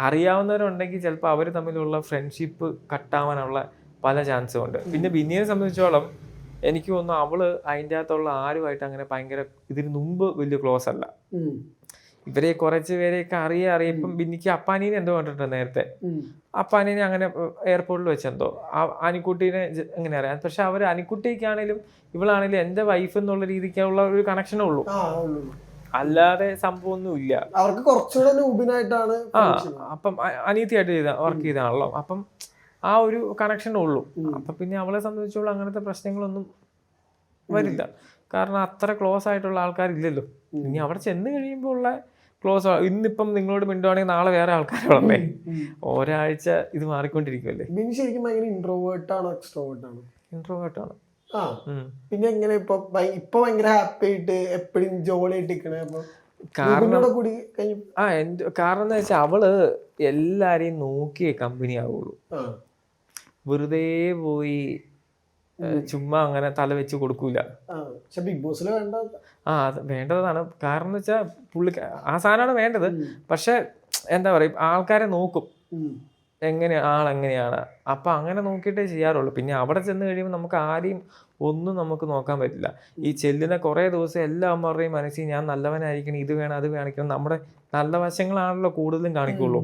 അറിയാവുന്നവരുണ്ടെങ്കിൽ ചിലപ്പോൾ അവർ തമ്മിലുള്ള ഫ്രണ്ട്ഷിപ്പ് കട്ടാവാനുള്ള പല ചാൻസും ഉണ്ട്. പിന്നെ ബിന്നിയെ സംബന്ധിച്ചോളം എനിക്ക് തോന്നുന്നു അവള് അതിൻ്റെ അകത്തുള്ള ആരുമായിട്ട് അങ്ങനെ ഭയങ്കര ഇതിന് മുമ്പ് വലിയ ക്ലോസ് അല്ല. ഇവരെ കുറച്ച് പേരെയൊക്കെ അറിയിപ്പം ബിന്നിക്ക് അപ്പാനീനെ എന്തോ കണ്ടിട്ടുണ്ട് നേരത്തെ. അപ്പാനീനെ അങ്ങനെ എയർപോർട്ടിൽ വെച്ചെന്തോ അനിക്കുട്ടീനെ എങ്ങനെ അറിയാം. പക്ഷെ അവർ അനിക്കുട്ടിക്കാണേലും ഇവളാണേലും എൻ്റെ വൈഫ് എന്നുള്ള രീതിക്കുള്ള ഒരു കണക്ഷനേ ഉള്ളൂ, അല്ലാതെ സംഭവമൊന്നും ഇല്ല. അവർക്ക് കുറച്ചുകൂടെ നൂബിനായിട്ടാണ്. അപ്പം അനിയത്തിയായിട്ട് വർക്ക് ചെയ്താണല്ലോ, അപ്പം ആ ഒരു കണക്ഷനേ ഉള്ളൂ. അപ്പൊ പിന്നെ അവളെ സംബന്ധിച്ചോളം അങ്ങനത്തെ പ്രശ്നങ്ങളൊന്നും വരില്ല, കാരണം അത്ര ക്ലോസ് ആയിട്ടുള്ള ആൾക്കാരില്ലല്ലോ. ഇനി അവിടെ ചെന്ന് കഴിയുമ്പോൾ ഉള്ള ക്ലോസ്, ഇന്നിപ്പം നിങ്ങളോട് മിണ്ടുവാണെങ്കിൽ നാളെ വേറെ ആൾക്കാരുള്ളേ, ഒരാഴ്ച ഇത് മാറിക്കൊണ്ടിരിക്കുമല്ലേ. ശരിക്കും ഭയങ്കര ഇൻട്രോവേർട്ടാണോ എക്സ്ട്രോവേർട്ടാണോ? ഇൻട്രോവേർട്ടാണ്. പിന്നെ എങ്ങനെ ഇപ്പൊ ഭയങ്കര ഹാപ്പി ആയിട്ട് എപ്പോഴും ജോളി ആയിട്ടിരിക്കണേ? കാരണം എന്ന് വെച്ചാൽ അവള് എല്ലാരെയും നോക്കിയേ കമ്പനി ആവുള്ളൂ. വെറുതെ പോയി ചുമ്മാ അങ്ങനെ തല വെച്ച് കൊടുക്കൂല. ബിഗ് ബോസിൽ അത് വേണ്ടതാണ്. കാരണം എന്ന് വെച്ചാൽ പുള്ളിക്ക് ആ സാധനമാണ് വേണ്ടത്. പക്ഷെ എന്താ പറയുക, ആൾക്കാരെ നോക്കും ആളെങ്ങനെയാണ്, അപ്പൊ അങ്ങനെ നോക്കിയിട്ടേ ചെയ്യാറുള്ളൂ. പിന്നെ അവിടെ ചെന്ന് കഴിയുമ്പോൾ നമുക്ക് ആരെയും ഒന്നും നമുക്ക് നോക്കാൻ പറ്റില്ല. ഈ ചെല്ലുന്ന കുറേ ദിവസം എല്ലാ അമ്മമാരുടെയും മനസ്സിൽ ഞാൻ നല്ലവനായിരിക്കണം, ഇത് വേണം അത് കാണിക്കണം, നമ്മുടെ നല്ല വശങ്ങളാണല്ലോ കൂടുതലും കാണിക്കുള്ളൂ.